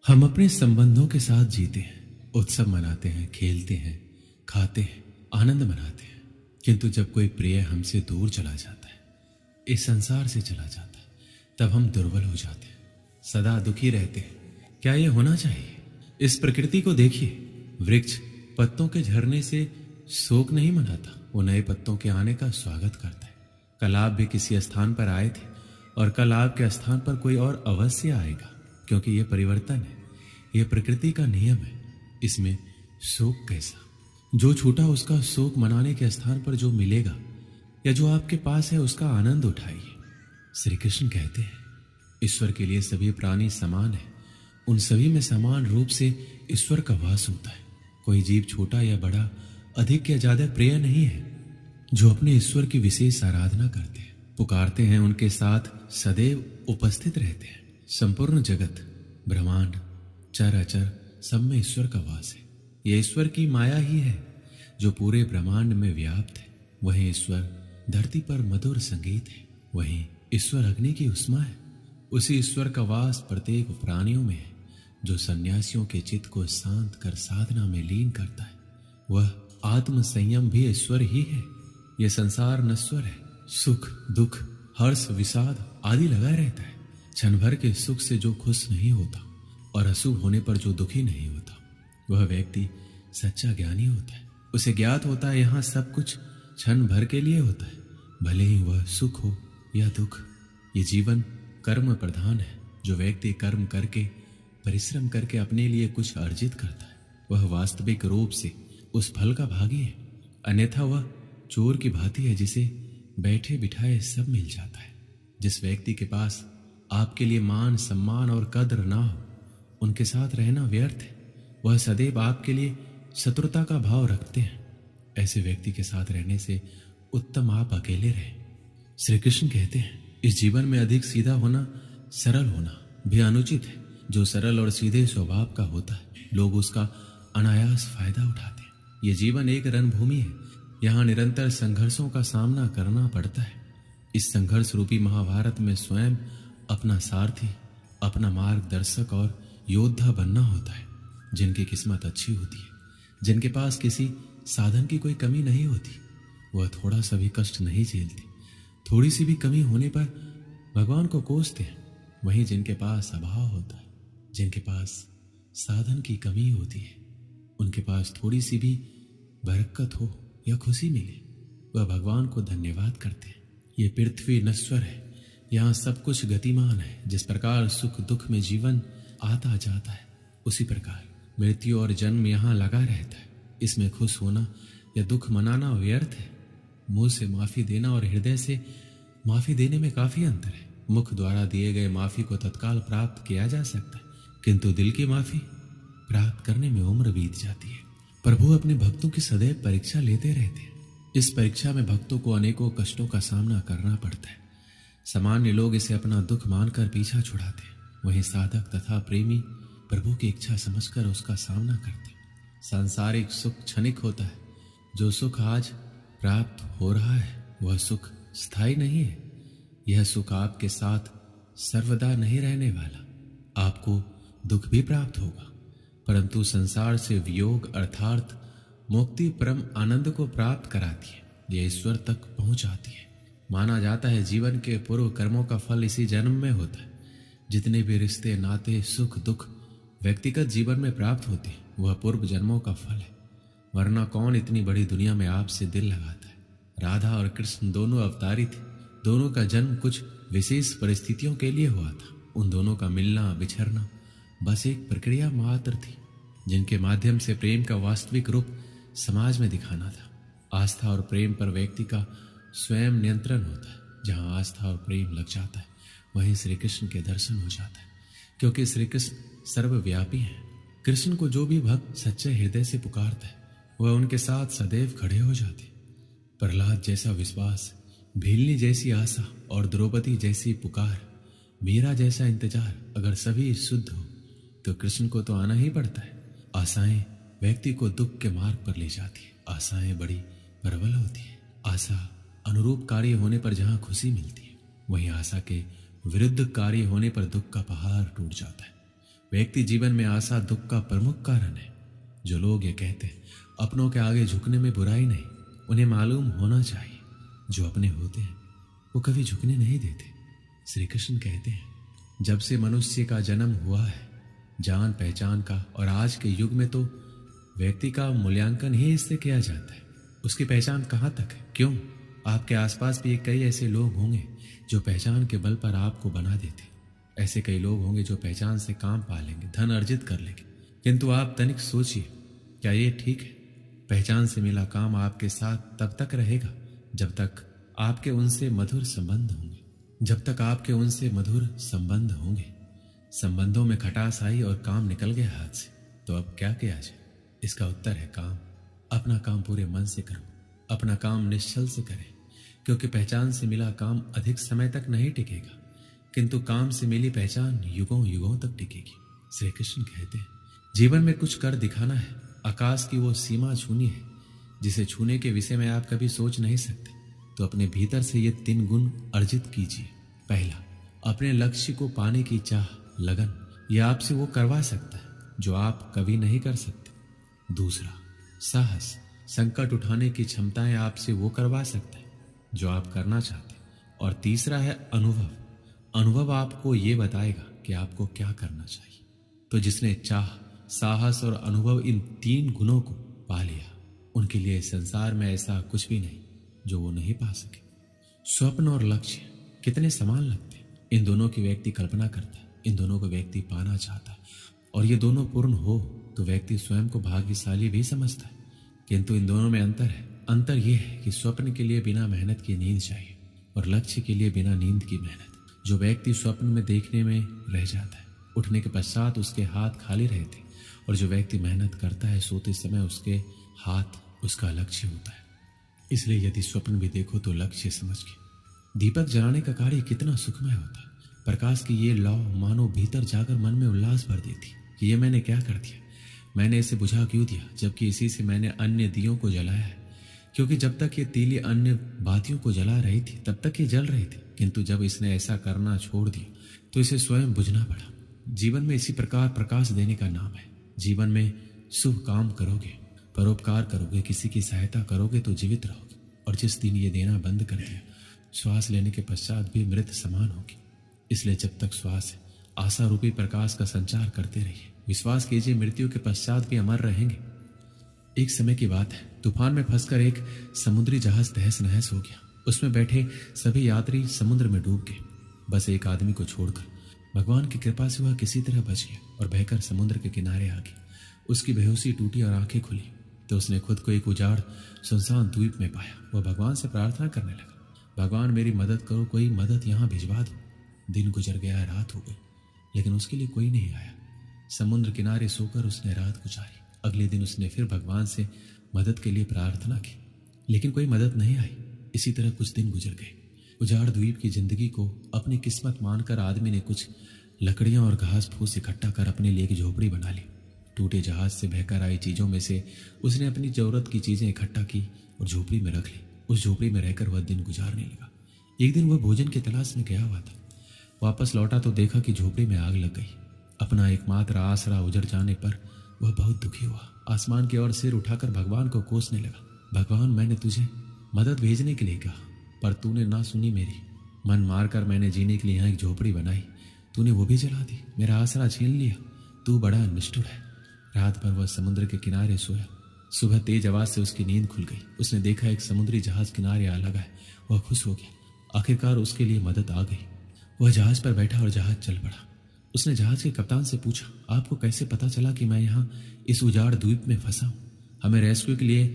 हम अपने संबंधों के साथ जीते हैं, उत्सव मनाते हैं, खेलते हैं, खाते हैं, आनंद मनाते हैं। किंतु जब कोई प्रिय हमसे दूर चला जाता है, इस संसार से चला जाता है, तब हम दुर्बल हो जाते हैं, सदा दुखी रहते हैं। क्या ये होना चाहिए? इस प्रकृति को देखिए। वृक्ष पत्तों के झरने से शोक नहीं मनाता, वो नए पत्तों के आने का स्वागत करता है। कल आप भी किसी स्थान पर आए थे और कल आपके स्थान पर कोई और अवश्य आएगा, क्योंकि यह परिवर्तन है, यह प्रकृति का नियम है। इसमें शोक कैसा? जो छूटा उसका शोक मनाने के स्थान पर जो मिलेगा या जो आपके पास है उसका आनंद उठाइए। श्री कृष्ण कहते हैं, ईश्वर के लिए सभी प्राणी समान है, उन सभी में समान रूप से ईश्वर का वास होता है। कोई जीव छोटा या बड़ा, अधिक या ज्यादा प्रिय नहीं है। जो अपने ईश्वर की विशेष आराधना करते हैं, पुकारते हैं, उनके साथ सदैव उपस्थित रहते हैं। संपूर्ण जगत, ब्रह्मांड, चर अचर, सब में ईश्वर का वास है। यह ईश्वर की माया ही है जो पूरे ब्रह्मांड में व्याप्त है। वहीं ईश्वर धरती पर मधुर संगीत है, वहीं ईश्वर अग्नि की उष्मा है। उसी ईश्वर का वास प्रत्येक प्राणियों में है, जो सन्यासियों के चित्त को शांत कर साधना में लीन करता है। वह आत्म संयम भी ईश्वर ही है। यह संसार नश्वर है, सुख दुख हर्ष विषाद आदि लगा रहता है। क्षण भर के सुख से जो खुश नहीं होता और अशुभ होने पर जो दुखी नहीं होता, वह व्यक्ति सच्चा ज्ञानी होता है। उसे ज्ञात होता है यहाँ सब कुछ क्षण भर के लिए होता है, भले ही वह सुख हो या दुख। ये जीवन कर्म प्रधान है। जो व्यक्ति कर्म करके, परिश्रम करके अपने लिए कुछ अर्जित करता है, वह वास्तविक रूप से उस फल का भागी है। अन्यथा वह चोर की भांति है, जिसे बैठे बिठाए सब मिल जाता है। जिस व्यक्ति के पास आपके लिए मान सम्मान और कद्र ना हो, उनके साथ रहना व्यर्थ है। वह सदैव आपके लिए शत्रुता का भाव रखते हैं। ऐसे व्यक्ति के साथ रहने से उत्तम आप अकेले रहें। श्री कृष्ण कहते हैं, इस जीवन में अधिक सीधा होना, सरल होना भी अनुचित है। जो सरल और सीधे स्वभाव का होता है, लोग उसका अनायास फायदा उठाते हैं। ये जीवन एक रणभूमि है, यहाँ निरंतर संघर्षों का सामना करना पड़ता है। इस संघर्ष रूपी महाभारत में स्वयं अपना सारथी, अपना मार्गदर्शक और योद्धा बनना होता है। जिनकी किस्मत अच्छी होती है, जिनके पास किसी साधन की कोई कमी नहीं होती, वह थोड़ा सा भी कष्ट नहीं झेलते। थोड़ी सी भी कमी होने पर भगवान को कोसते हैं। वहीं जिनके पास अभाव होता है, जिनके पास साधन की कमी होती है, उनके पास थोड़ी सी भी बरकत हो या खुशी मिले, वह भगवान को धन्यवाद करते हैं। ये पृथ्वी नश्वर है, यहाँ सब कुछ गतिमान है। जिस प्रकार सुख दुख में जीवन आता जाता है, उसी प्रकार मृत्यु और जन्म यहाँ लगा रहता है। इसमें खुश होना या दुख मनाना व्यर्थ है। मुंह से माफी देना और हृदय से माफी देने में काफी अंतर है। मुख द्वारा दिए गए माफी को तत्काल प्राप्त किया जा सकता है, किंतु दिल की माफी प्राप्त करने में उम्र बीत जाती है। प्रभु अपने भक्तों की सदैव परीक्षा लेते रहते हैं। इस परीक्षा में भक्तों को अनेकों कष्टों का सामना करना पड़ता है। सामान्य लोग इसे अपना दुख मानकर पीछा छुड़ाते हैं, वहीं साधक तथा प्रेमी प्रभु की इच्छा समझकर उसका सामना करते हैं। सांसारिक सुख क्षणिक होता है। जो सुख आज प्राप्त हो रहा है, वह सुख स्थायी नहीं है। यह सुख आपके साथ सर्वदा नहीं रहने वाला। आपको दुख भी प्राप्त होगा, परंतु संसार से वियोग अर्थात मुक्ति परम आनंद को प्राप्त कराती है। यह ईश्वर तक पहुंचाती है। माना जाता है जीवन के पूर्व कर्मों का फल इसी जन्म में होता है। जितने भी रिश्ते, नाते, सुख दुख व्यक्तिगत जीवन में प्राप्त होते हैं, वह पूर्व जन्मों का फल है। वरना कौन इतनी बड़ी दुनिया में आपसे दिल लगाता है? राधा और कृष्ण दोनों अवतारी थे। दोनों का जन्म कुछ विशेष परिस्थितियों के लिए हुआ था। उन दोनों का मिलना बिछड़ना बस एक प्रक्रिया मात्र थी, जिनके माध्यम से प्रेम का वास्तविक रूप समाज में दिखाना था। आस्था और प्रेम पर व्यक्ति का स्वयं नियंत्रण होता है। जहाँ आस्था और प्रेम लग जाता है, वहीं श्री कृष्ण के दर्शन हो जाता है, क्योंकि श्री कृष्ण सर्वव्यापी हैं। कृष्ण को जो भी भक्त सच्चे हृदय से पुकारता है, वह उनके साथ सदैव खड़े हो जाते। प्रहलाद जैसा विश्वास, भीलनी जैसी आशा और द्रौपदी जैसी पुकार, मीरा जैसा इंतजार अगर सभी शुद्ध हो, तो कृष्ण को तो आना ही पड़ता है। आशाएं व्यक्ति को दुख के मार्ग पर ले जाती है। आशाएं बड़ी प्रबल होती है। आशा अनुरूप कार्य होने पर जहां खुशी मिलती है, वहीं आशा के विरुद्ध कार्य होने पर दुख का पहाड़ टूट जाता है। व्यक्ति जीवन में आशा दुख का प्रमुख कारण है। जो लोग ये कहते हैं अपनों के आगे झुकने में बुराई नहीं, उन्हें मालूम होना चाहिए जो अपने होते हैं वो कभी झुकने नहीं देते। श्री कृष्ण कहते हैं जब से मनुष्य का जन्म हुआ है जान पहचान का, और आज के युग में तो व्यक्ति का मूल्यांकन ही इससे किया जाता है। उसकी पहचान कहाँ तक है? क्यों? आपके आसपास भी कई ऐसे लोग होंगे जो पहचान के बल पर आपको बना देते। ऐसे कई लोग होंगे जो पहचान से काम पा लेंगे, धन अर्जित कर लेंगे। किंतु आप तनिक सोचिए, क्या ये ठीक है? पहचान से मिला काम आपके साथ तब तक रहेगा जब तक आपके उनसे मधुर संबंध होंगे, जब तक आपके उनसे मधुर संबंध होंगे। संबंधों में खटास आई और काम निकल गया हाथ से, तो अब क्या किया जाए? इसका उत्तर है काम। अपना काम पूरे मन से करो, अपना काम निश्चल से करें, क्योंकि पहचान से मिला काम अधिक समय तक नहीं टिकेगा, किंतु काम से मिली पहचान युगों युगों तक टिकेगी। श्री कृष्ण कहते हैं जीवन में कुछ कर दिखाना है, आकाश की वो सीमा छूनी है जिसे छूने के विषय में आप कभी सोच नहीं सकते। तो अपने भीतर से ये 3 गुण अर्जित कीजिए। पहला, अपने लक्ष्य को पाने की चाह, लगन, यह आपसे वो करवा सकता है जो आप कभी नहीं कर सकते। दूसरा, साहस, संकट उठाने की क्षमताएं आपसे वो करवा सकता है जो आप करना चाहते हैं। और तीसरा है अनुभव। अनुभव आपको ये बताएगा कि आपको क्या करना चाहिए। तो जिसने चाह, साहस और अनुभव इन 3 गुणों को पा लिया, उनके लिए संसार में ऐसा कुछ भी नहीं जो वो नहीं पा सके। स्वप्न और लक्ष्य कितने समान लगते हैं। इन दोनों की व्यक्ति कल्पना करता है, इन दोनों को व्यक्ति पाना चाहता है, और ये दोनों पूर्ण हो तो व्यक्ति स्वयं को भाग्यशाली भी समझता है। किंतु इन दोनों में अंतर है। अंतर यह है कि स्वप्न के लिए बिना मेहनत की नींद चाहिए और लक्ष्य के लिए बिना नींद की मेहनत। जो व्यक्ति स्वप्न में देखने में रह जाता है, उठने के पश्चात उसके हाथ खाली रहते, और जो व्यक्ति मेहनत करता है सोते समय उसके हाथ उसका लक्ष्य होता है। इसलिए यदि स्वप्न भी देखो तो लक्ष्य समझ के। दीपक जलाने का कार्य कितना सुखमय होता है। प्रकाश की ये लौ मानो भीतर जाकर मन में उल्लास भर देती कि ये मैंने क्या कर दिया, मैंने इसे बुझा क्यों दिया, जबकि इसी से मैंने अन्य दियों को जलाया है। क्योंकि जब तक ये तीली अन्य बातियों को जला रही थी तब तक ये जल रही थी, किंतु जब इसने ऐसा करना छोड़ दिया तो इसे स्वयं बुझना पड़ा। जीवन में इसी प्रकार प्रकाश देने का नाम है। जीवन में शुभ काम करोगे, परोपकार करोगे, किसी की सहायता करोगे तो जीवित रहोगे। और जिस दिन ये देना बंद कर दिया, श्वास लेने के पश्चात भी मृत समान होगी। इसलिए जब तक श्वास है, आशा रूपी प्रकाश का संचार करते रहिए। विश्वास कीजिए मृत्यु के पश्चात भी अमर रहेंगे। एक समय की बात है, तूफान में फंसकर एक समुद्री जहाज तहस नहस हो गया। उसमें बैठे सभी यात्री समुद्र में डूब गए, बस एक आदमी को छोड़कर। भगवान की कृपा से वह किसी तरह बच गया और बहकर समुद्र के किनारे आ गया। उसकी बेहोशी टूटी और आंखें खुली तो उसने खुद को एक उजाड़ सुनसान द्वीप में पाया। वह भगवान से प्रार्थना करने लगा, भगवान मेरी मदद करो, कोई मदद यहाँ भिजवा दो। दिन गुजर गया, रात हो गई, लेकिन उसके लिए कोई नहीं आया। समुद्र किनारे सोकर उसने रात गुजारी। अगले दिन उसने फिर भगवान से मदद के लिए प्रार्थना की, लेकिन कोई मदद नहीं आई। इसी तरह कुछ दिन गुजर गए। उजाड़ द्वीप की जिंदगी को अपनी किस्मत मानकर आदमी ने कुछ लकड़ियां और घास फूस इकट्ठा कर अपने लिए एक झोपड़ी बना ली। टूटे जहाज से बहकर आई चीजों में से उसने अपनी जरूरत की चीजें इकट्ठा की और झोपड़ी में रख ली। उस झोपड़ी में रहकर वह दिन गुजारने लगा। एक दिन वह भोजन की तलाश में गया हुआ था। वापस लौटा तो देखा कि झोपड़ी में आग लग गई। अपना एकमात्र आसरा उजड़ जाने पर वह बहुत दुखी हुआ। आसमान की ओर सिर उठाकर भगवान को कोसने लगा, भगवान मैंने तुझे मदद भेजने के लिए कहा, पर तूने ना सुनी मेरी। मन मारकर मैंने जीने के लिए यहाँ एक झोपड़ी बनाई, तूने वो भी जला दी, मेरा आसरा छीन लिया। तू बड़ा निष्ठुर है। रात भर वह समुद्र के किनारे सोया। सुबह तेज आवाज से उसकी नींद खुल गई। उसने देखा एक समुद्री जहाज किनारे आ लगा है। वह खुश हो गया, आखिरकार उसके लिए मदद आ गई। वह जहाज पर बैठा और जहाज चल पड़ा। उसने जहाज के कप्तान से पूछा, आपको कैसे पता चला कि मैं यहाँ इस उजाड़ द्वीप में फंसा हूँ? हमें रेस्क्यू के लिए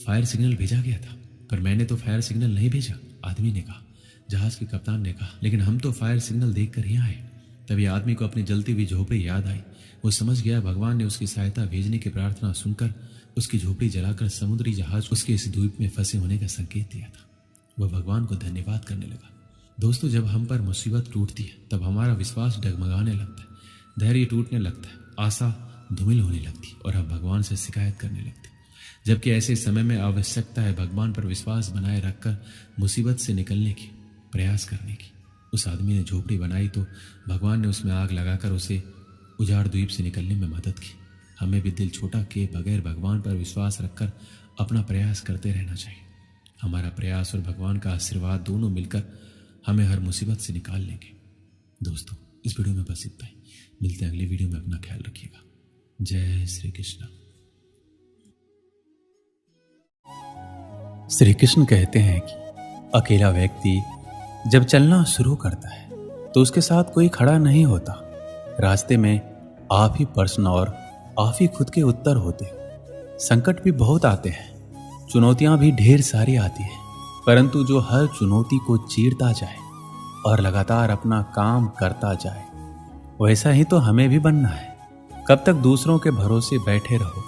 फायर सिग्नल भेजा गया था, पर मैंने तो फायर सिग्नल नहीं भेजा, आदमी ने कहा। जहाज के कप्तान ने कहा, लेकिन हम तो फायर सिग्नल देखकर ही आए। तभी आदमी को अपनी जलती हुई झोपड़ी याद आई। वो समझ गया भगवान ने उसकी सहायता भेजने की प्रार्थना सुनकर उसकी झोपड़ी जलाकर समुद्री जहाज उसके इस द्वीप में फंसे होने का संकेत दिया था। वह भगवान को धन्यवाद करने लगा। दोस्तों, जब हम पर मुसीबत टूटती है तब हमारा विश्वास डगमगाने लगता है, धैर्य टूटने लगता है, आशा धूमिल होने लगती है और हम भगवान से शिकायत करने लगते हैं। जबकि ऐसे समय में आवश्यकता है भगवान पर विश्वास बनाए रखकर मुसीबत से निकलने की, प्रयास करने की। उस आदमी ने झोपड़ी बनाई तो भगवान ने उसमें आग लगाकर उसे उजाड़ द्वीप से निकलने में मदद की। हमें भी दिल छोटा किए बगैर भगवान पर विश्वास रखकर अपना प्रयास करते रहना चाहिए। हमारा प्रयास और भगवान का आशीर्वाद दोनों मिलकर हमें हर मुसीबत से निकाल लेंगे। दोस्तों, इस वीडियो में बस इतना ही। मिलते हैं अगली वीडियो में। अपना ख्याल रखिएगा। जय श्री कृष्ण। श्री कृष्ण कहते हैं कि अकेला व्यक्ति जब चलना शुरू करता है तो उसके साथ कोई खड़ा नहीं होता। रास्ते में आप ही प्रश्न और आप ही खुद के उत्तर होते हो। संकट भी बहुत आते हैं, चुनौतियां भी ढेर सारी आती है, परंतु जो हर चुनौती को चीरता जाए और लगातार अपना काम करता जाए, वैसा ही तो हमें भी बनना है। कब तक दूसरों के भरोसे बैठे रहो?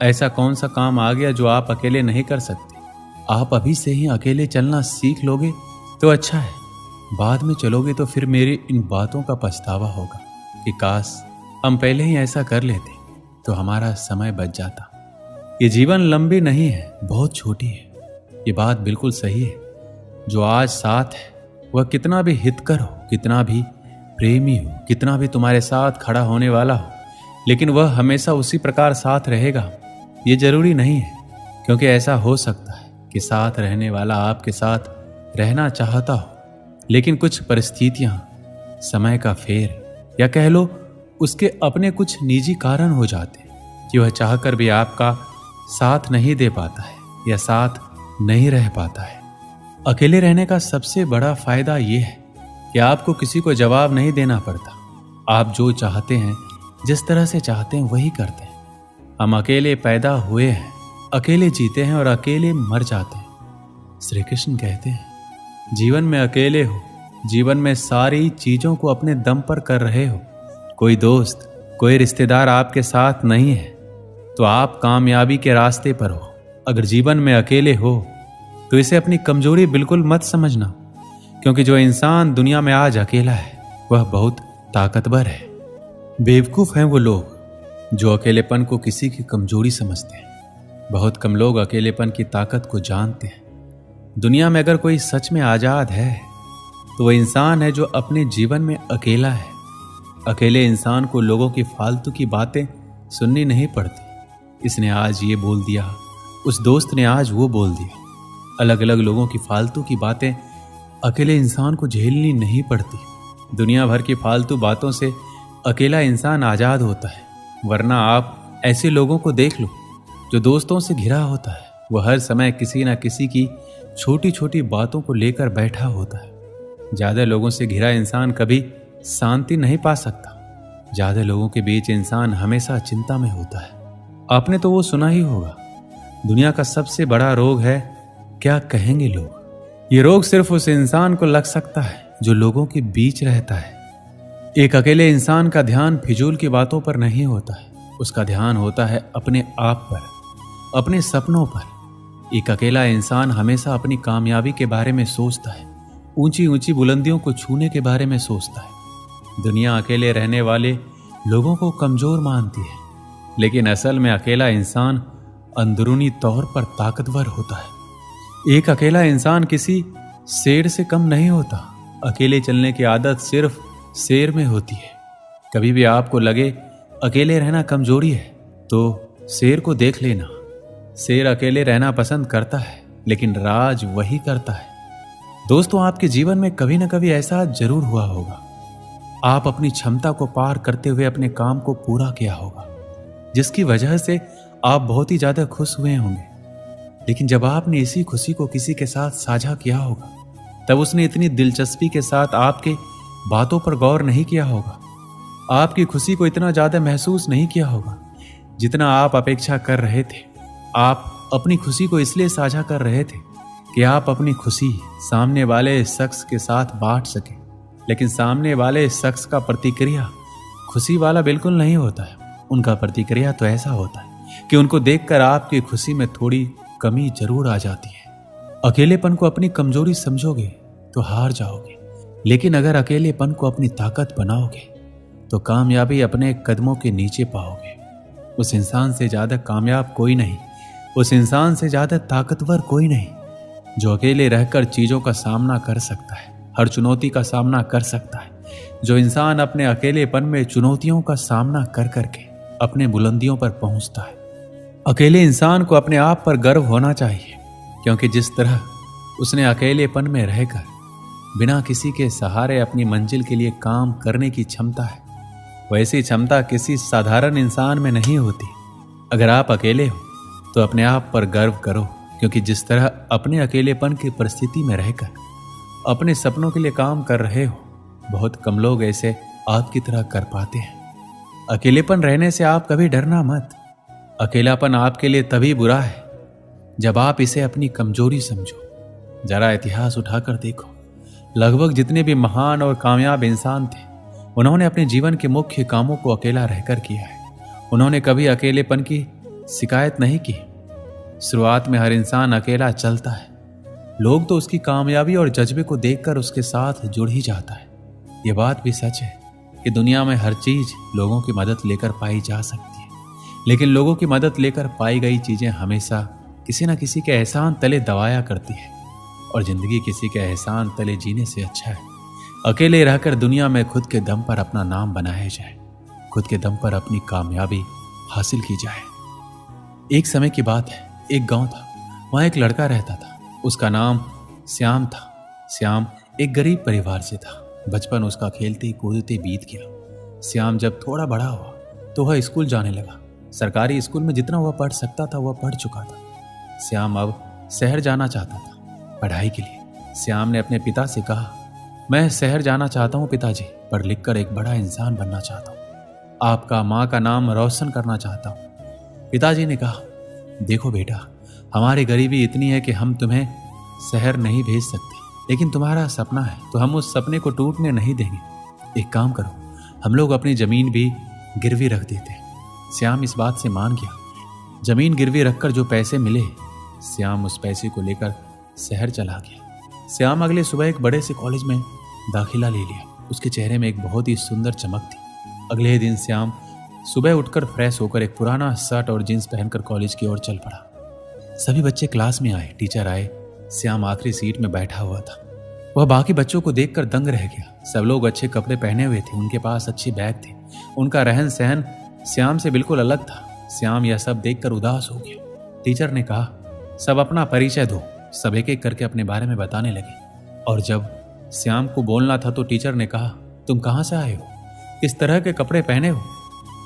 ऐसा कौन सा काम आ गया जो आप अकेले नहीं कर सकते? आप अभी से ही अकेले चलना सीख लोगे तो अच्छा है। बाद में चलोगे तो फिर मेरी इन बातों का पछतावा होगा कि काश हम पहले ही ऐसा कर लेते तो हमारा समय बच जाता। ये जीवन लंबी नहीं है, बहुत छोटी है। ये बात बिल्कुल सही है। जो आज साथ है वह कितना भी हितकर हो, कितना भी प्रेमी हो, कितना भी तुम्हारे साथ खड़ा होने वाला हो, लेकिन वह हमेशा उसी प्रकार साथ रहेगा ये जरूरी नहीं है। क्योंकि ऐसा हो सकता है कि साथ रहने वाला आपके साथ रहना चाहता हो, लेकिन कुछ परिस्थितियां, समय का फेर या कह लो उसके अपने कुछ निजी कारण हो जाते हैं कि वह चाहकर भी आपका साथ नहीं दे पाता है या साथ नहीं रह पाता है। अकेले रहने का सबसे बड़ा फायदा यह है कि आपको किसी को जवाब नहीं देना पड़ता। आप जो चाहते हैं, जिस तरह से चाहते हैं वही करते हैं। हम अकेले पैदा हुए हैं, अकेले जीते हैं और अकेले मर जाते हैं। श्री कृष्ण कहते हैं जीवन में अकेले हो, जीवन में सारी चीजों को अपने दम पर कर रहे हो, कोई दोस्त, कोई रिश्तेदार आपके साथ नहीं है, तो आप कामयाबी के रास्ते पर हो। अगर जीवन में अकेले हो तो इसे अपनी कमजोरी बिल्कुल मत समझना, क्योंकि जो इंसान दुनिया में आज अकेला है वह बहुत ताकतवर है। बेवकूफ हैं वो लोग जो अकेलेपन को किसी की कमजोरी समझते हैं। बहुत कम लोग अकेलेपन की ताकत को जानते हैं। दुनिया में अगर कोई सच में आजाद है तो वह इंसान है जो अपने जीवन में अकेला है। अकेले इंसान को लोगों की फालतू की बातें सुननी नहीं पड़ती। इसने आज ये बोल दिया, उस दोस्त ने आज वो बोल दिया। अलग अलग लोगों की फालतू की बातें अकेले इंसान को झेलनी नहीं पड़ती। दुनिया भर की फालतू बातों से अकेला इंसान आजाद होता है। वरना आप ऐसे लोगों को देख लो जो दोस्तों से घिरा होता है। वह हर समय किसी न किसी की छोटी छोटी बातों को लेकर बैठा होता है। ज्यादा लोगों से घिरा इंसान कभी शांति नहीं पा सकता। ज्यादा लोगों के बीच इंसान हमेशा चिंता में होता है। आपने तो वो सुना ही होगा, दुनिया का सबसे बड़ा रोग है क्या कहेंगे लोग। ये रोग सिर्फ उस इंसान को लग सकता है जो लोगों के बीच रहता है। एक अकेले इंसान का ध्यान फिजूल की बातों पर नहीं होता है, उसका ध्यान होता है अपने आप पर, अपने सपनों पर। एक अकेला इंसान हमेशा अपनी कामयाबी के बारे में सोचता है, ऊंची ऊंची बुलंदियों को छूने के बारे में सोचता है। दुनिया अकेले रहने वाले लोगों को कमजोर मानती है, लेकिन असल में अकेला इंसान अंदरूनी तौर पर ताकतवर होता है। एक अकेला इंसान किसी शेर से कम नहीं होता। अकेले चलने की आदत सिर्फ शेर में होती है। कभी भी आपको लगे अकेले रहना कमजोरी है तो शेर को देख लेना। शेर अकेले रहना पसंद करता है, लेकिन राज वही करता है। दोस्तों, आपके जीवन में कभी न कभी ऐसा जरूर हुआ होगा, आप अपनी क्षमता को पार करते हुए अपने काम को पूरा किया होगा, जिसकी वजह से आप बहुत ही ज्यादा खुश हुए होंगे। लेकिन जब आपने इसी खुशी को किसी के साथ साझा किया होगा, तब उसने इतनी दिलचस्पी के साथ आपके बातों पर गौर नहीं किया होगा, आपकी खुशी को इतना ज्यादा महसूस नहीं किया होगा जितना आप अपेक्षा कर रहे थे। आप अपनी खुशी को इसलिए साझा कर रहे थे कि आप अपनी खुशी सामने वाले शख्स के साथ बांट सके, लेकिन सामने वाले शख्स का प्रतिक्रिया खुशी वाला बिल्कुल नहीं होता है। उनका प्रतिक्रिया तो ऐसा होता है कि उनको देखकर आपकी खुशी में थोड़ी कमी जरूर आ जाती है। अकेलेपन को अपनी कमजोरी समझोगे तो हार जाओगे, लेकिन अगर अकेलेपन को अपनी ताकत बनाओगे तो कामयाबी अपने कदमों के नीचे पाओगे। उस इंसान से ज्यादा कामयाब कोई नहीं, उस इंसान से ज्यादा ताकतवर कोई नहीं जो अकेले रहकर चीजों का सामना कर सकता है, हर चुनौती का सामना कर सकता है, जो इंसान अपने अकेलेपन में चुनौतियों का सामना कर करके अपने बुलंदियों पर पहुंचता है। अकेले इंसान को अपने आप पर गर्व होना चाहिए, क्योंकि जिस तरह उसने अकेलेपन में रहकर बिना किसी के सहारे अपनी मंजिल के लिए काम करने की क्षमता है, वैसी क्षमता किसी साधारण इंसान में नहीं होती। अगर आप अकेले हो तो अपने आप पर गर्व करो, क्योंकि जिस तरह अपने अकेलेपन की परिस्थिति में रहकर अपने सपनों के लिए काम कर रहे हो, बहुत कम लोग ऐसे आपकी तरह कर पाते हैं। अकेलेपन रहने से आप कभी डरना मत। अकेलापन आपके लिए तभी बुरा है जब आप इसे अपनी कमजोरी समझो। जरा इतिहास उठाकर देखो, लगभग जितने भी महान और कामयाब इंसान थे, उन्होंने अपने जीवन के मुख्य कामों को अकेला रहकर किया है। उन्होंने कभी अकेलेपन की शिकायत नहीं की। शुरुआत में हर इंसान अकेला चलता है। लोग तो उसकी कामयाबी और जज्बे को देखकर उसके साथ जुड़ ही जाता है। ये बात भी सच है कि दुनिया में हर चीज लोगों की मदद लेकर पाई जा सकती है, लेकिन लोगों की मदद लेकर पाई गई चीजें हमेशा किसी न किसी के एहसान तले दबाया करती है, और जिंदगी किसी के एहसान तले जीने से अच्छा है अकेले रहकर दुनिया में खुद के दम पर अपना नाम बनाया जाए, खुद के दम पर अपनी कामयाबी हासिल की जाए। एक समय की बात है, एक गांव था। वहां एक लड़का रहता था। उसका नाम श्याम था। श्याम एक गरीब परिवार से था। बचपन उसका खेलते कूदते बीत गया। श्याम जब थोड़ा बड़ा हुआ तो वह स्कूल जाने लगा। सरकारी स्कूल में जितना वह पढ़ सकता था वह पढ़ चुका था। श्याम अब शहर जाना चाहता था पढ़ाई के लिए। श्याम ने अपने पिता से कहा, मैं शहर जाना चाहता हूँ पिताजी, पढ़ लिख कर एक बड़ा इंसान बनना चाहता हूँ, आपका माँ का नाम रोशन करना चाहता हूँ। पिताजी ने कहा, देखो बेटा, हमारी गरीबी इतनी है कि हम तुम्हें शहर नहीं भेज सकते, लेकिन तुम्हारा सपना है तो हम उस सपने को टूटने नहीं देंगे। एक काम करो, हम लोग अपनी जमीन भी गिरवी रख देते हैं। श्याम इस बात से मान गया। जमीन गिरवी रखकर जो पैसे मिले, श्याम उस पैसे को लेकर शहर चला गया। श्याम अगले सुबह एक बड़े से कॉलेज में दाखिला ले लिया। उसके चेहरे में एक बहुत ही सुंदर चमक थी। अगले दिन श्याम सुबह उठकर फ्रेश होकर एक पुराना शर्ट और जींस पहनकर कॉलेज की ओर चल पड़ा। सभी बच्चे क्लास में आए, टीचर आए। श्याम आखिरी सीट में बैठा हुआ था। वह बाकी बच्चों को देखकर दंग रह गया। सब लोग अच्छे कपड़े पहने हुए थे, उनके पास अच्छे बैग थे, उनका रहन सहन श्याम से बिल्कुल अलग था। श्याम यह सब देखकर उदास हो गया। टीचर ने कहा, सब अपना परिचय दो। सब एक एक करके अपने बारे में बताने लगे, और जब श्याम को बोलना था तो टीचर ने कहा, तुम कहाँ से आए हो, किस तरह के कपड़े पहने हो।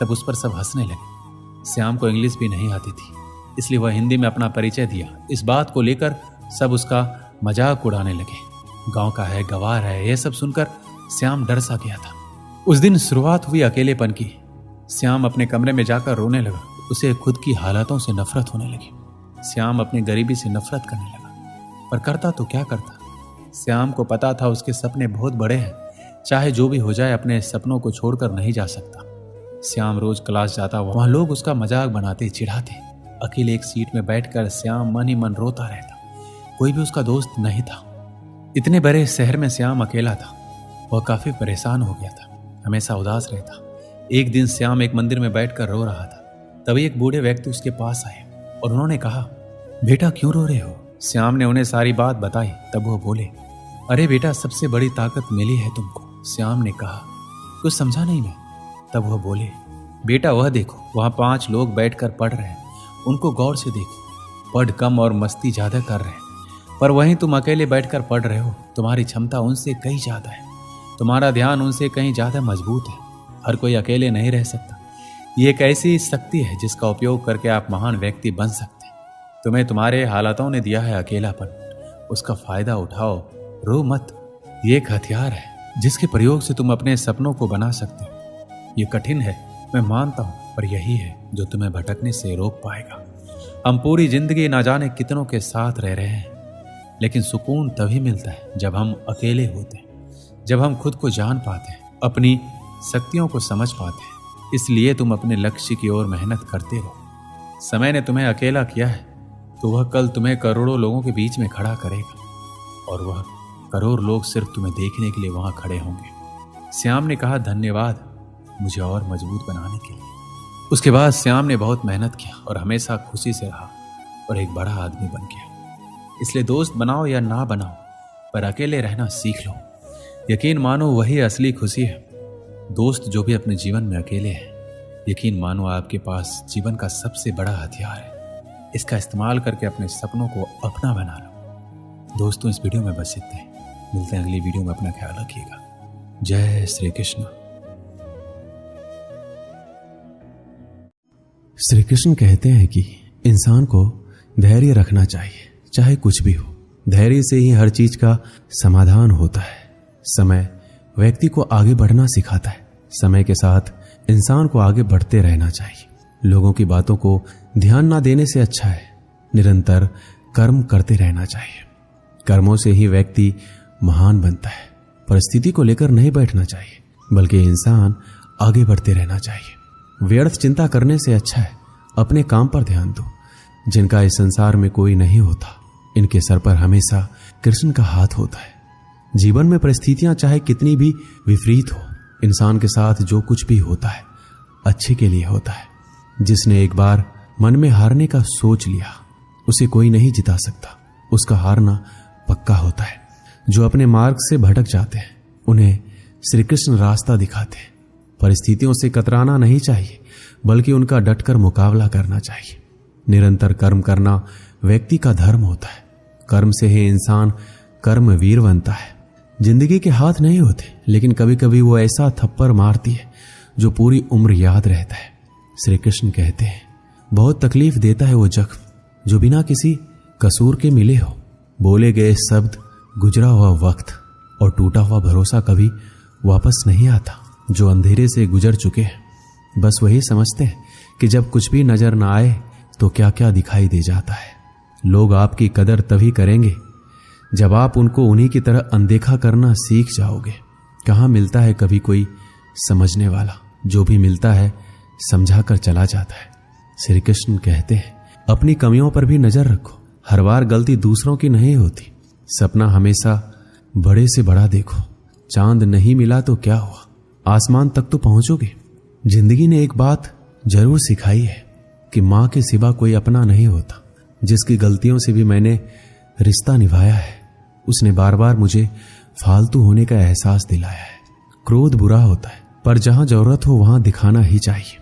तब उस पर सब हंसने लगे। श्याम को इंग्लिश भी नहीं आती थी, इसलिए वह हिंदी में अपना परिचय दिया। इस बात को लेकर सब उसका मजाक उड़ाने लगे। गांव का है, गवार है, यह सब सुनकर श्याम डर सा गया था। उस दिन शुरुआत हुई अकेलेपन की। श्याम अपने कमरे में जाकर रोने लगा। उसे खुद की हालातों से नफरत होने लगी। श्याम अपनी गरीबी से नफरत करने लगा, पर करता तो क्या करता। श्याम को पता था उसके सपने बहुत बड़े हैं, चाहे जो भी हो जाए अपने सपनों को छोड़कर नहीं जा सकता। श्याम रोज क्लास जाता, वहां लोग उसका मजाक बनाते, चिढ़ाते। अकेले एक सीट में बैठकर श्याम मन ही मन रोता रहता। कोई भी उसका दोस्त नहीं था। इतने बड़े शहर में श्याम अकेला था। वह काफी परेशान हो गया था, हमेशा उदास रहता। एक दिन श्याम एक मंदिर में बैठकर रो रहा था। तभी एक बूढ़े व्यक्ति उसके पास आए और उन्होंने कहा, बेटा क्यों रो रहे हो। श्याम ने उन्हें सारी बात बताई। तब वो बोले, अरे बेटा, सबसे बड़ी ताकत मिली है तुमको। श्याम ने कहा, कुछ समझा नहीं मैं। तब वह बोले, बेटा वह देखो, वहां 5 लोग बैठकर पढ़ रहे हैं, उनको गौर से देखो। पढ़ कम और मस्ती ज्यादा कर रहे हैं, पर वहीं तुम अकेले बैठकर पढ़ रहे हो। तुम्हारी क्षमता उनसे कहीं ज्यादा है, तुम्हारा ध्यान उनसे कहीं ज्यादा मजबूत है। हर कोई अकेले नहीं रह सकता। ये एक ऐसी शक्ति है जिसका उपयोग करके आप महान व्यक्ति बन सकते हैं। तुम्हें तुम्हारे हालातों ने दिया है अकेलापन, उसका फायदा उठाओ, रो मत। ये एक हथियार है जिसके प्रयोग से तुम अपने सपनों को बना सकते हो। ये कठिन है, मैं मानता हूं, पर यही है जो तुम्हें भटकने से रोक पाएगा। हम पूरी जिंदगी ना जाने कितनों के साथ रह रहे हैं, लेकिन सुकून तभी मिलता है जब हम अकेले होते हैं, जब हम खुद को जान पाते हैं, अपनी शक्तियों को समझ पाते हैं। इसलिए तुम अपने लक्ष्य की ओर मेहनत करते रहो। समय ने तुम्हें अकेला किया है तो वह कल तुम्हें करोड़ों लोगों के बीच में खड़ा करेगा, और वह करोड़ लोग सिर्फ तुम्हें देखने के लिए वहां खड़े होंगे। श्याम ने कहा, धन्यवाद मुझे और मजबूत बनाने के लिए। उसके बाद श्याम ने बहुत मेहनत किया और हमेशा खुशी से रहा और एक बड़ा आदमी बन गया। इसलिए दोस्त बनाओ या ना बनाओ, पर अकेले रहना सीख लो। यकीन मानो वही असली खुशी है। दोस्त जो भी अपने जीवन में अकेले हैं, यकीन मानो आपके पास जीवन का सबसे बड़ा हथियार है। इसका इस्तेमाल करके अपने सपनों को अपना बना लो। दोस्तों, इस वीडियो में बस इतना ही। मिलते हैं अगली वीडियो में। अपना ख्याल रखिएगा। जय श्री कृष्ण। श्री कृष्ण कहते हैं कि इंसान को धैर्य रखना चाहिए, चाहे कुछ भी हो। धैर्य से ही हर चीज का समाधान होता है। समय व्यक्ति को आगे बढ़ना सिखाता है। समय के साथ इंसान को आगे बढ़ते रहना चाहिए। लोगों की बातों को ध्यान ना देने से अच्छा है निरंतर कर्म करते रहना चाहिए। कर्मों से ही व्यक्ति महान बनता है। परिस्थिति को लेकर नहीं बैठना चाहिए, बल्कि इंसान आगे बढ़ते रहना चाहिए। व्यर्थ चिंता करने से अच्छा है अपने काम पर ध्यान दो। जिनका इस संसार में कोई नहीं होता, इनके सर पर हमेशा कृष्ण का हाथ होता है। जीवन में परिस्थितियां चाहे कितनी भी विपरीत हो, इंसान के साथ जो कुछ भी होता है अच्छे के लिए होता है। जिसने एक बार मन में हारने का सोच लिया, उसे कोई नहीं जिता सकता। उसका हारना पक्का होता है। जो अपने मार्ग से भटक जाते हैं, उन्हें श्री कृष्ण रास्ता दिखाते हैं। परिस्थितियों से कतराना नहीं चाहिए, बल्कि उनका डटकर मुकाबला करना चाहिए। निरंतर कर्म करना व्यक्ति का धर्म होता है। कर्म से ही इंसान कर्मवीर बनता है। जिंदगी के हाथ नहीं होते, लेकिन कभी कभी वो ऐसा थप्पड़ मारती है जो पूरी उम्र याद रहता है। श्री कृष्ण कहते हैं, बहुत तकलीफ देता है वो जख्म जो बिना किसी कसूर के मिले हो। बोले गए शब्द, गुजरा हुआ वक्त और टूटा हुआ भरोसा कभी वापस नहीं आता। जो अंधेरे से गुजर चुके हैं, बस वही समझते हैं कि जब कुछ भी नजर ना आए तो क्या क्या दिखाई दे जाता है। लोग आपकी कदर तभी करेंगे जब आप उनको उन्हीं की तरह अनदेखा करना सीख जाओगे। कहाँ मिलता है कभी कोई समझने वाला, जो भी मिलता है समझा कर चला जाता है। श्री कृष्ण कहते हैं, अपनी कमियों पर भी नजर रखो। हर बार गलती दूसरों की नहीं होती। सपना हमेशा बड़े से बड़ा देखो। चांद नहीं मिला तो क्या हुआ, आसमान तक तो पहुंचोगे। जिंदगी ने एक बात जरूर सिखाई है कि मां के सिवा कोई अपना नहीं होता। जिसकी गलतियों से भी मैंने रिश्ता निभाया है, उसने बार बार मुझे फालतू होने का एहसास दिलाया है। क्रोध बुरा होता है, पर जहां जरूरत हो वहां दिखाना ही चाहिए।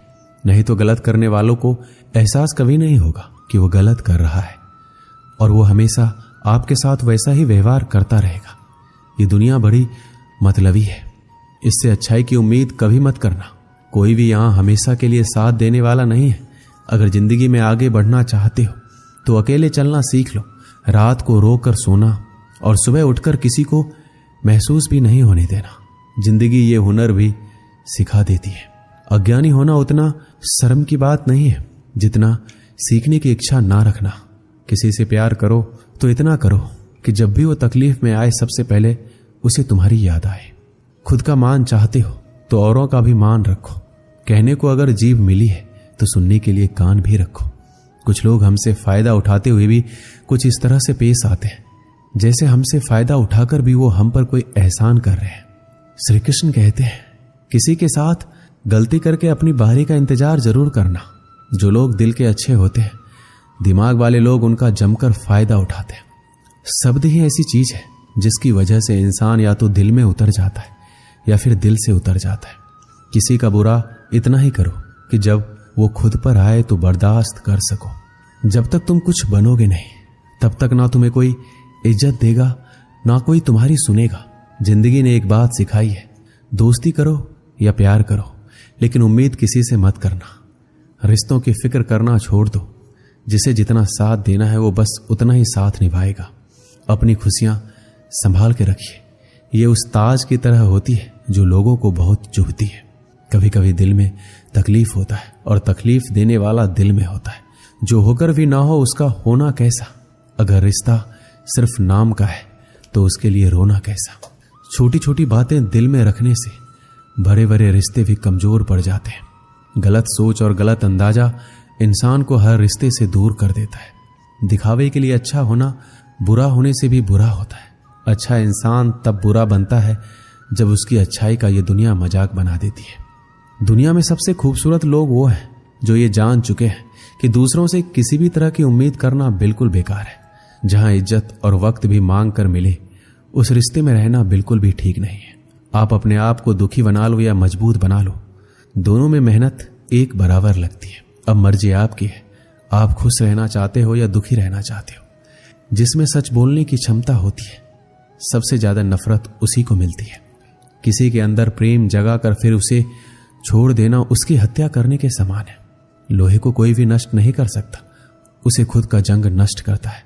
नहीं तो गलत करने वालों को एहसास कभी नहीं होगा कि वो गलत कर रहा है, और वो हमेशा आपके साथ वैसा ही व्यवहार करता रहेगा। ये दुनिया बड़ी मतलबी है। इससे अच्छाई की उम्मीद कभी मत करना। कोई भी यहां हमेशा के लिए साथ देने वाला नहीं है। अगर जिंदगी में आगे बढ़ना चाहते हो तो अकेले चलना सीख लो। रात को रोकर सोना और सुबह उठकर किसी को महसूस भी नहीं होने देना। जिंदगी ये हुनर भी सिखा देती है। अज्ञानी होना उतना शर्म की बात नहीं है जितना सीखने की इच्छा ना रखना। किसी से प्यार करो तो इतना करो कि जब भी वो तकलीफ में आए, सबसे पहले उसे तुम्हारी याद आए। खुद का मान चाहते हो तो औरों का भी मान रखो। कहने को अगर जीभ मिली है तो सुनने के लिए कान भी रखो। कुछ लोग हमसे फायदा उठाते हुए भी कुछ इस तरह से पेश आते हैं जैसे हमसे फायदा उठाकर भी वो हम पर कोई एहसान कर रहे हैं। श्री कृष्ण कहते हैं, किसी के साथ गलती करके अपनी बारी का इंतजार जरूर करना। जो लोग दिल के अच्छे होते हैं, दिमाग वाले लोग उनका जमकर फायदा उठाते हैं। शब्द ही ऐसी चीज है जिसकी वजह से इंसान या तो दिल में उतर जाता है या फिर दिल से उतर जाता है। किसी का बुरा इतना ही करो कि जब वो खुद पर आए तो बर्दाश्त कर सको। जब तक तुम कुछ बनोगे नहीं, तब तक ना तुम्हें कोई इज्जत देगा, ना कोई तुम्हारी सुनेगा। जिंदगी ने एक बात सिखाई है, दोस्ती करो या प्यार करो, लेकिन उम्मीद किसी से मत करना। रिश्तों की फिक्र करना छोड़ दो। जिसे जितना साथ देना है वो बस उतना ही साथ निभाएगा। अपनी खुशियां संभाल के रखिए। ये उस ताज की तरह होती है जो लोगों को बहुत चुभती है। कभी कभी दिल में तकलीफ होता है और तकलीफ देने वाला दिल में होता है। जो होकर भी ना हो उसका होना कैसा। अगर रिश्ता सिर्फ नाम का है तो उसके लिए रोना कैसा। छोटी छोटी बातें दिल में रखने से बड़े बड़े रिश्ते भी कमजोर पड़ जाते हैं। गलत सोच और गलत अंदाजा इंसान को हर रिश्ते से दूर कर देता है। दिखावे के लिए अच्छा होना बुरा होने से भी बुरा होता है। अच्छा इंसान तब बुरा बनता है जब उसकी अच्छाई का ये दुनिया मजाक बना देती है। दुनिया में सबसे खूबसूरत लोग वो हैं जो ये जान चुके हैं कि दूसरों से किसी भी तरह की उम्मीद करना बिल्कुल बेकार है। जहां इज्जत और वक्त भी मांग कर मिले, उस रिश्ते में रहना बिल्कुल भी ठीक नहीं है। आप अपने आप को दुखी बना लो या मजबूत बना लो, दोनों में मेहनत एक बराबर लगती है। अब मर्जी आपकी है, आप खुश रहना चाहते हो या दुखी रहना चाहते हो। जिसमें सच बोलने की क्षमता होती है, सबसे ज्यादा नफरत उसी को मिलती है। किसी के अंदर प्रेम जगा कर फिर उसे छोड़ देना उसकी हत्या करने के समान है। लोहे को कोई भी नष्ट नहीं कर सकता, उसे खुद का जंग नष्ट करता है।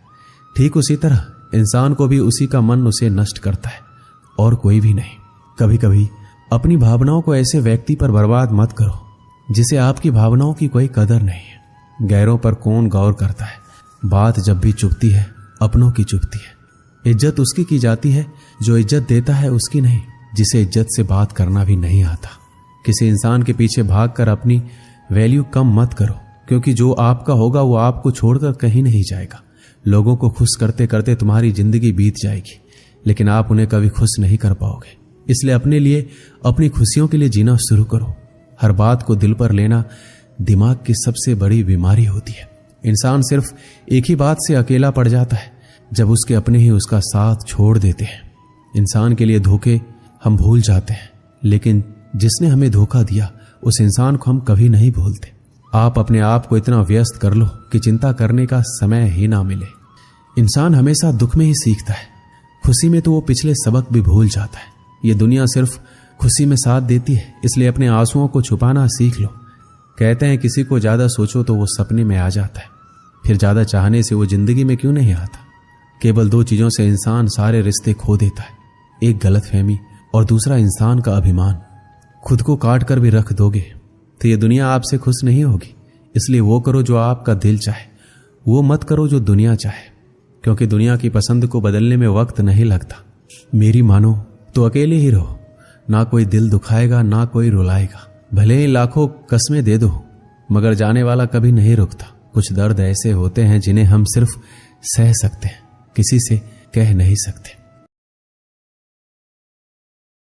ठीक उसी तरह इंसान को भी उसी का मन उसे नष्ट करता है, और कोई भी नहीं। कभी कभी अपनी भावनाओं को ऐसे व्यक्ति पर बर्बाद मत करो जिसे आपकी भावनाओं की कोई कदर नहीं है। गैरों पर कौन गौर करता है, बात जब भी चुभती है अपनों की चुभती है। इज्जत उसकी की जाती है जो इज्जत देता है, उसकी नहीं जिसे इज्जत से बात करना भी नहीं आता। किसी इंसान के पीछे भागकर अपनी वैल्यू कम मत करो, क्योंकि जो आपका होगा वो आपको छोड़कर कहीं नहीं जाएगा। लोगों को खुश करते करते तुम्हारी जिंदगी बीत जाएगी, लेकिन आप उन्हें कभी खुश नहीं कर पाओगे। इसलिए अपने लिए, अपनी खुशियों के लिए जीना शुरू करो। हर बात को दिल पर लेना दिमाग की सबसे बड़ी बीमारी होती है। इंसान सिर्फ एक ही बात से अकेला पड़ जाता है, जब उसके अपने ही उसका साथ छोड़ देते हैं। इंसान के लिए धोखे हम भूल जाते हैं, लेकिन जिसने हमें धोखा दिया उस इंसान को हम कभी नहीं भूलते। आप अपने आप को इतना व्यस्त कर लो कि चिंता करने का समय ही ना मिले। इंसान हमेशा दुख में ही सीखता है, खुशी में तो वो पिछले सबक भी भूल जाता है। ये दुनिया सिर्फ खुशी में साथ देती है, इसलिए अपने आंसुओं को छुपाना सीख लो। कहते हैं किसी को ज्यादा सोचो तो वो सपने में आ जाता है, फिर ज्यादा चाहने से वो जिंदगी में क्यों नहीं आता। केवल दो चीजों से इंसान सारे रिश्ते खो देता है, एक गलतफहमी और दूसरा इंसान का अभिमान। खुद को काट कर भी रख दोगे तो ये दुनिया आपसे खुश नहीं होगी। इसलिए वो करो जो आपका दिल चाहे, वो मत करो जो दुनिया चाहे, क्योंकि दुनिया की पसंद को बदलने में वक्त नहीं लगता। मेरी मानो तो अकेले ही रहो, ना कोई दिल दुखाएगा ना कोई रुलाएगा। भले ही लाखों कस्में दे दो, मगर जाने वाला कभी नहीं रुकता। कुछ दर्द ऐसे होते हैं जिन्हें हम सिर्फ सह सकते हैं, किसी से कह नहीं सकते।